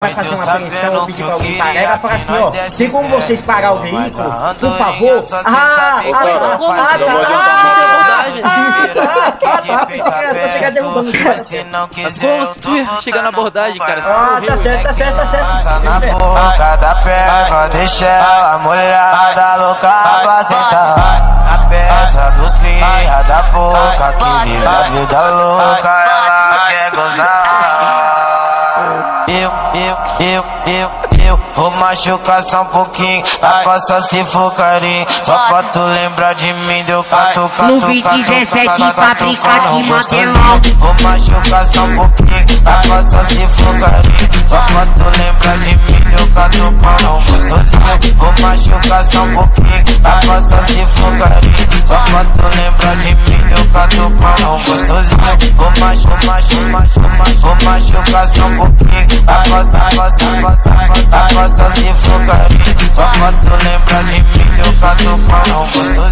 vai fazer uma apreensão ou pedir pra alguém parar, ela fala assim, ó, tem como vocês parar o veículo, por favor? Você chega derrubando o cara. Como se tu ia chegar na abordagem, cara? Tá certo. Na boca da perna, deixa ela molhada, louca pra sentar. Na peça dos cria da boca, que vive a vida louca, ela quer gozar. Eu vou machucar só um pouquinho, a passa se for carinho, só pra tu lembrar de mim, deu cato. No 2017 fabrica de mantelão. Vou machucar só um pouquinho, a passa se for carinho, só pra tu lembrar de mim, deu cato com um gostosinho. Vou machucar só um pouquinho, a passa se for carinho, só pra tu lembrar de mim, deu cato com um gostosinho. Vou machucar só um pouquinho, a passa se for carinho, só pra tu lembrar de mim, deu cato com um gostosinho.